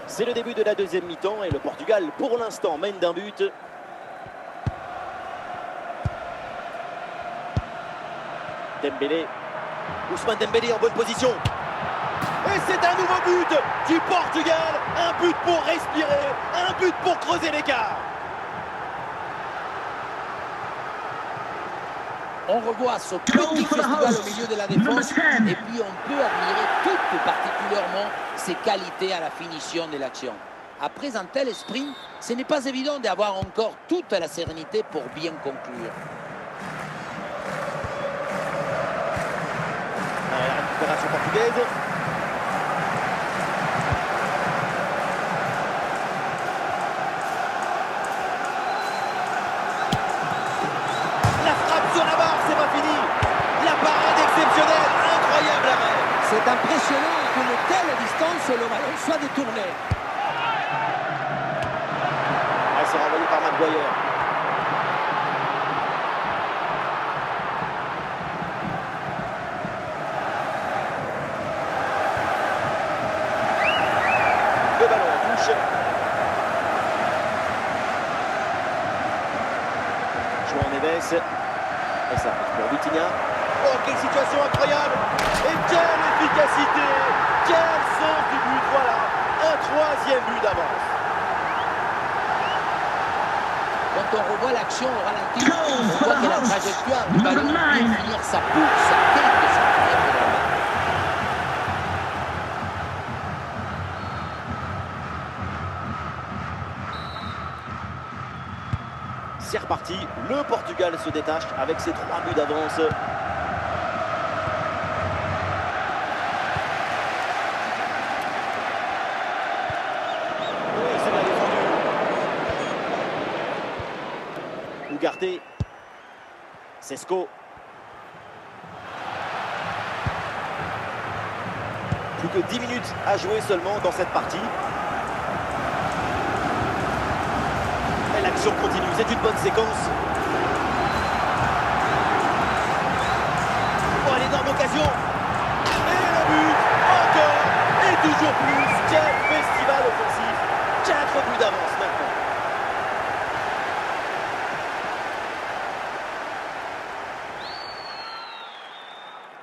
C'est le début de la deuxième mi-temps et le Portugal, pour l'instant, mène d'un but. Dembélé. Ousmane Dembélé en bonne position. Et c'est un nouveau but du Portugal. Un but pour respirer, un but pour creuser l'écart. On revoit ce petit festival au milieu de la défense et puis on peut admirer tout particulièrement ses qualités à la finition de l'action. Après un tel sprint, ce n'est pas évident d'avoir encore toute la sérénité pour bien conclure. La récupération portugaise. La frappe sur la barre, c'est pas fini. La parade exceptionnelle, incroyable arrêt. C'est impressionnant qu'une telle distance, le ballon soit détourné. C'est renvoyé par Maguire. Le ballon en touche. João Neves. Et ça pour Vitinha. Oh, quelle situation incroyable. Et quelle efficacité. Quel sens du but. Voilà, un troisième but d'avance. Quand on revoit l'action au ralenti, on voit que la trajectoire du ballon vient finir sa course à quelques centimètres de la barre. C'est reparti, le Portugal se détache avec ses 3 buts d'avance. Oui, c'est bien défendu. Ugarte. Sesco. Plus que 10 minutes à jouer seulement dans cette partie. Et l'action continue, c'est une bonne séquence. Oh, l'énorme occasion. Et le but, encore, et toujours plus. Quel festival offensif. 4 buts d'avance maintenant.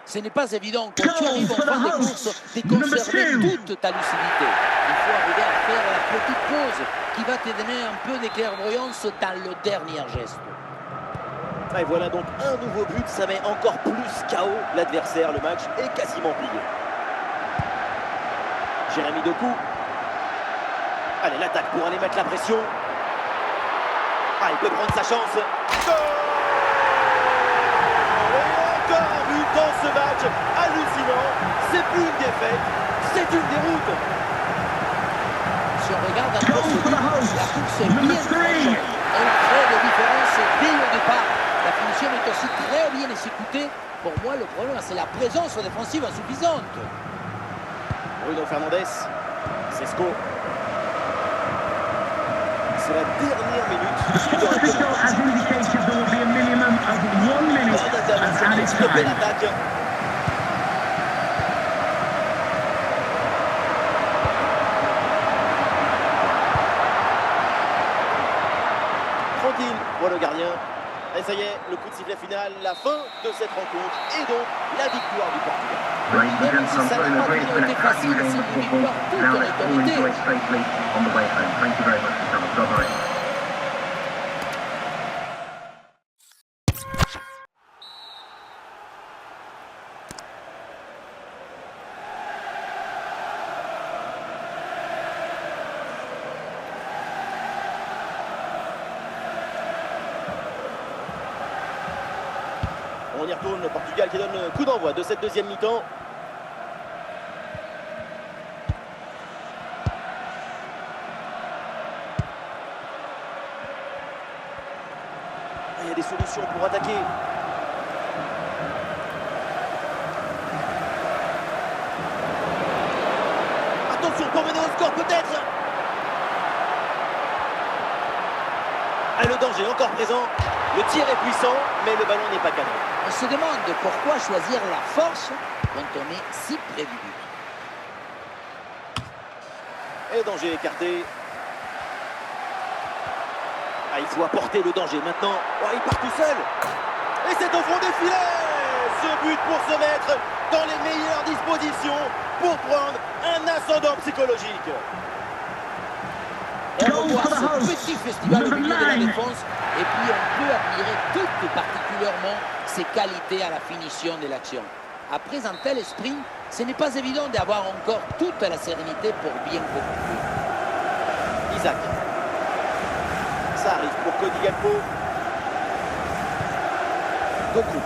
Ce n'est pas évident quand tu arrives en fin de course de conserver toute ta lucidité. Il faut arriver à faire la petite pause qui va te donner un peu de clairvoyance dans le dernier geste. Et voilà donc un nouveau but, ça met encore plus KO l'adversaire. Le match est quasiment plié. Jérémy Doku. Allez, l'attaque pour aller mettre la pression. Ah, il peut prendre sa chance. Goal! Et encore un but dans ce match hallucinant. C'est plus une défaite, c'est une déroute. Si on regarde un peu ce but, la course est bien tranchante. Elle crée des différences dès le départ. La finition est aussi très bien exécutée. Pour moi, le problème, c'est la présence défensive insuffisante. Bruno Fernandes. Sesco. C'est la dernière minute. Official has indicated there will be a minimum of 1 minute of added Stopper time. l'attaque. Tranquille pour le gardien. Et ça y est, le coup de sifflet final, la fin de cette rencontre et donc la victoire du Portugal. Ladies and gentlemen, a great been a cracking game of football. Now let's all enjoy safely on the way home. Thank you very much. Bye-bye. On y retourne, le Portugal qui donne le coup d'envoi de cette deuxième mi-temps. Il y a des solutions pour attaquer. Attention pour mener au score peut-être. Ah, le danger encore présent. Le tir est puissant, mais le ballon n'est pas cadré. On se demande pourquoi choisir la force quand on est si près du but. Et danger écarté. Ah, il faut apporter le danger maintenant. Oh, il part tout seul. Et c'est au fond des filets. Ce but pour se mettre dans les meilleures dispositions pour prendre un ascendant psychologique. On revoit ce petit festival au milieu de la défense. Et puis on peut admirer tout particulièrement ses qualités à la finition de l'action. Après un tel sprint, ce n'est pas évident d'avoir encore toute la sérénité pour bien conclure. Isaac. Ça arrive pour Cody Gakpo. Goku.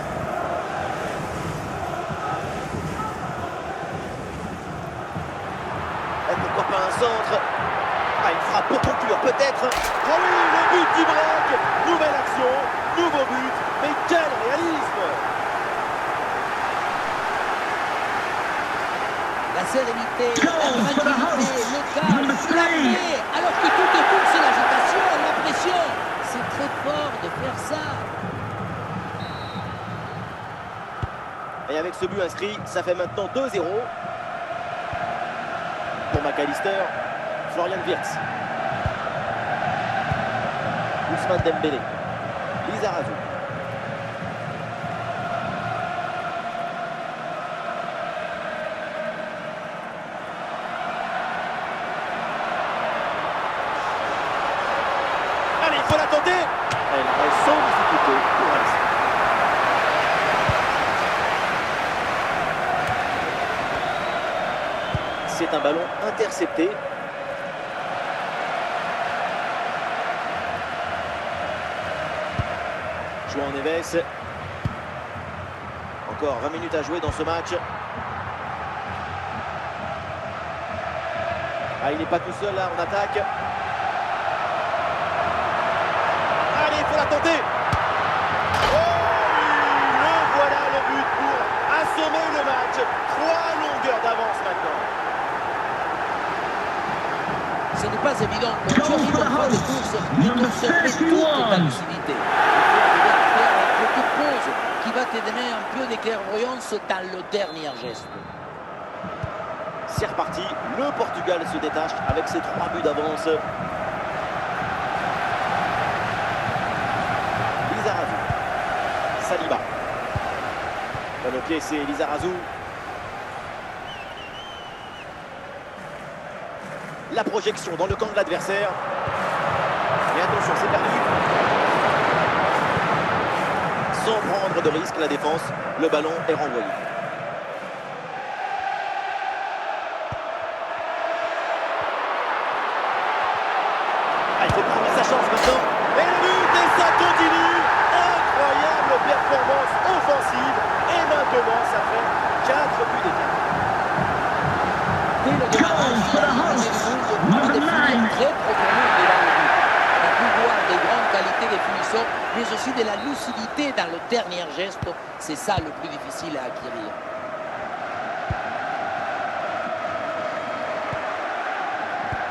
Et pourquoi pas un centre? Ah, une frappe pour conclure peut-être. Oh oui, le but d'Ibrahim. Nouvelle action, nouveau but. Mais quel réalisme! La sérénité, la tranquillité, le calme, la paix, alors que tout autour c'est l'agitation, la pression. C'est très fort de faire ça. Et avec ce but inscrit, ça fait maintenant 2-0. Pour McAllister, Florian Wirtz. Ousmane Dembélé. Lizarazu. Allez, il faut la tenter. Elle reste sans difficulté pour Alice. C'est un ballon intercepté. João Neves. Encore 20 minutes à jouer dans ce match. Ah, il n'est pas tout seul là en attaque. Allez, il faut la tenter. Oh oui, le voilà le but pour assommer le match. 3 longueurs d'avance maintenant. Ce n'est pas évident quand tu arrives en fin de course de conserver toute ta lucidité. Il faut arriver à faire une petite pause qui va te donner un peu de clairvoyance dans le dernier geste. C'est reparti, le Portugal se détache avec ses 3 buts d'avance. Lizarazu. Saliba. Le pied, c'est Lizarazu. La projection dans le camp de l'adversaire. Et attention, c'est perdu. Sans prendre de risque, la défense, le ballon est renvoyé. Ah, il faut prendre sa chance maintenant. Et le but, et ça continue. Incroyable performance offensive. Et maintenant, ça fait 4 buts d'écart. Dès le démarrage, il a défini très profondément devant le but. On a pu voir des grandes qualités de finition, mais aussi de la lucidité dans le dernier geste. C'est ça le plus difficile à acquérir.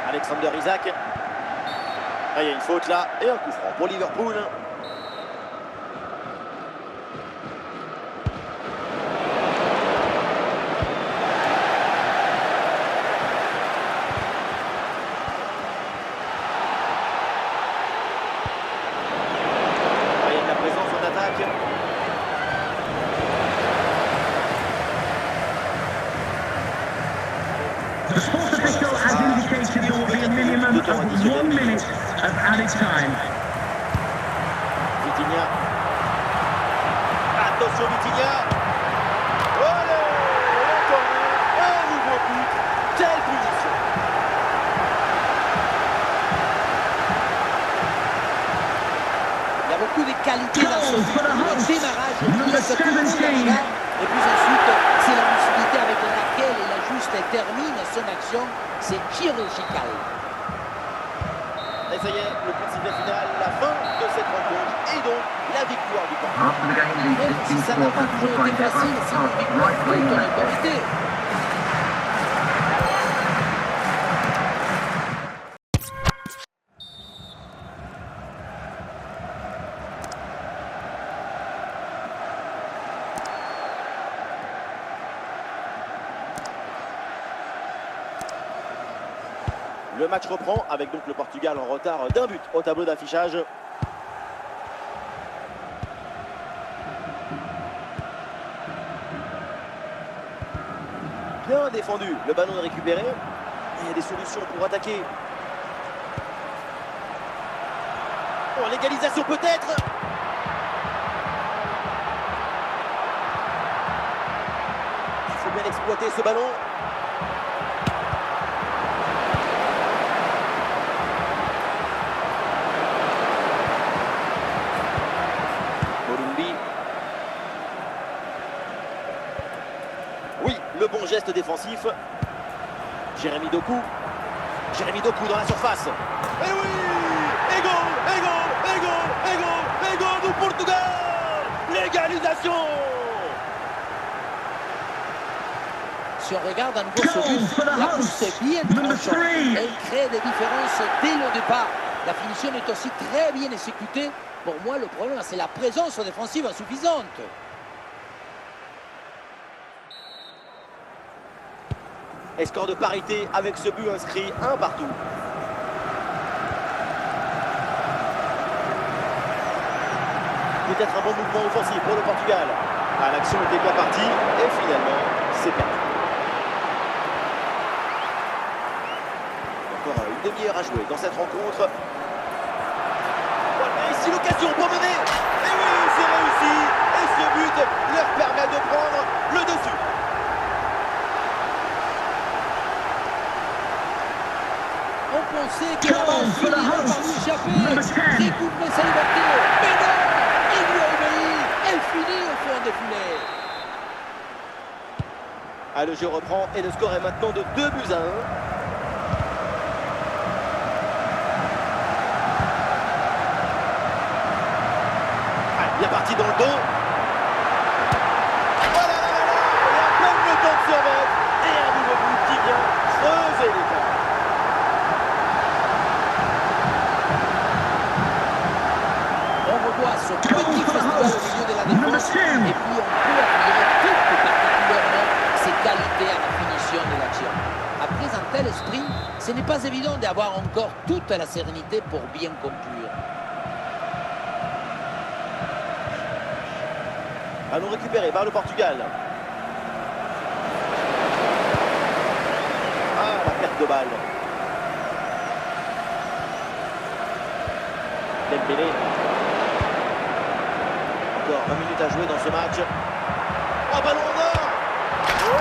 Alexander Isaac. Ah, il y a une faute là et un coup franc pour Liverpool. Ah, il y a de la présence en attaque. The sports official has indicated there will be a minimum of 1 minute of added time. Vitinha. Attention Vitinha. Allez, encore un nouveau but. Quelle punition. Il y a beaucoup de qualités dans ce but. Le démarrage, il laisse tout le monde en garde. Et puis ensuite, c'est la lucidité avec laquelle il ajuste et termine son action. C'est chirurgical. Et ça y est, le coup de sifflet final, la fin de cette rencontre et donc la victoire du Portugal. After the game, the Même si existing ça n'a squad pas will toujours find été their facile, c'est une victoire right toute wing en back. autorité. Le match reprend avec donc le Portugal en retard d'un but au tableau d'affichage. Bien défendu, le ballon est récupéré. Il y a des solutions pour attaquer. Oh, l'égalisation peut-être. Il faut bien exploiter ce ballon. Oui, le bon geste défensif. Jérémy Doku. Jérémy Doku dans la surface. Et oui! Et goal! Et goal! Et goal! Et goal! Et goal du Portugal! L'égalisation! Si on regarde à nouveau ce but, la course est bien tranchante. Elle crée des différences dès le départ. La finition est aussi très bien exécutée. Pour moi, le problème, c'est la présence défensive insuffisante. Et score de parité avec ce but inscrit, un partout. Peut-être un bon mouvement offensif pour le Portugal. Ah, l'action était bien partie et finalement, c'est perdu. Encore une demi-heure à jouer dans cette rencontre. Voilà, ici l'occasion pour mener. Et oui, c'est réussi. Et ce but leur permet de prendre le dessus. On pensait que la balle finirait par lui échapper. Découvre sa liberté. Mais non, il lui a obéi. Elle finit au fond des filets. Ah, le jeu reprend et le score est maintenant de 2 buts à 1. Ah, bien parti dans le dos. Voilà, et à peine le temps de se remettre. Et un nouveau but qui vient creuser l'écart. On revoit ce petit festival au milieu de la défense. Et puis on peut admirer tout particulièrement ses qualités à la finition de l'action. Après un tel sprint, ce n'est pas évident d'avoir encore toute la sérénité pour bien conclure. Ballon récupéré par le Portugal. Ah, la perte de balle. Dembélé. Encore 20 minutes à jouer dans ce match. Oh, ballon en or. Oh,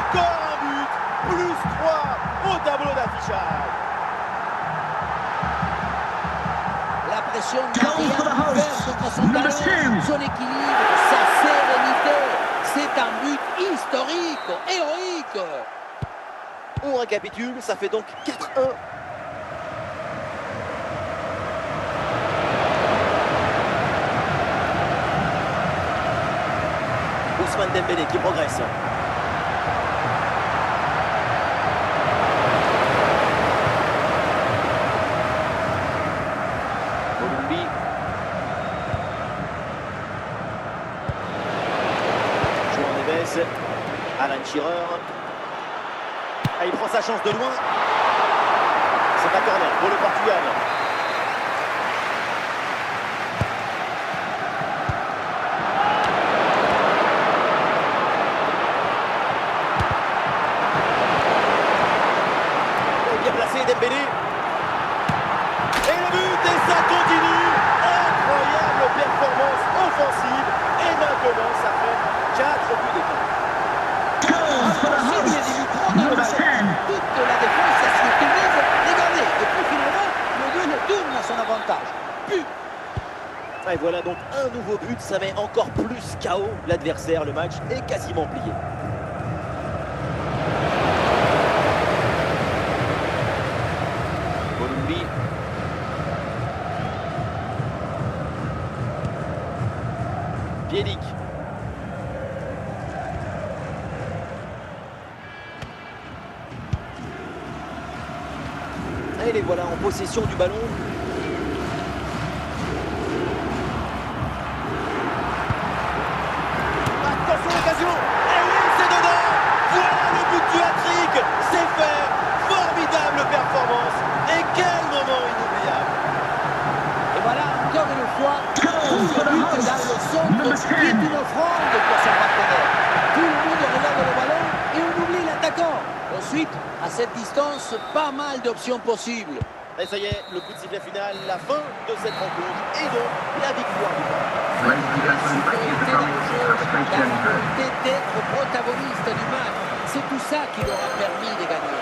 encore un but. Plus 3 au tableau d'affichage. La pression n'a rien pu faire contre son talent, son équilibre, sa sérénité. C'est un but historique, héroïque. On récapitule, ça fait donc 4-1. Ousmane Dembélé qui progresse. Colombie. João Neves. Alan Shearer. Ah, il prend sa chance de loin. C'est un corner pour le Portugal. Bien placé Dembélé. Et le but, et ça continue. Incroyable performance offensive. Et maintenant, ça fait 4 buts d'écart. Impossible de lui prendre le ballon. Toute la défense s'est mise. Regardez, et puis finalement, le jeu tourne à son avantage. But. Et voilà donc un nouveau but, ça met encore plus KO l'adversaire. Le match est quasiment plié. Colombie. Bielik. Et les voilà en possession du ballon. Attention l'occasion. Et oui, c'est dedans. Voilà le but du hat-trick. C'est fait. Formidable. Non. Ensuite, à cette distance, pas mal d'options possibles. Et ça y est, le coup de sifflet final, la fin de cette rencontre et donc la victoire du Bayern. Ladies and La gentlemen, thank you for supériorité dans coming le to jeu, the Space la Journey. volonté d'être protagoniste du match, c'est tout ça qui leur a permis de gagner.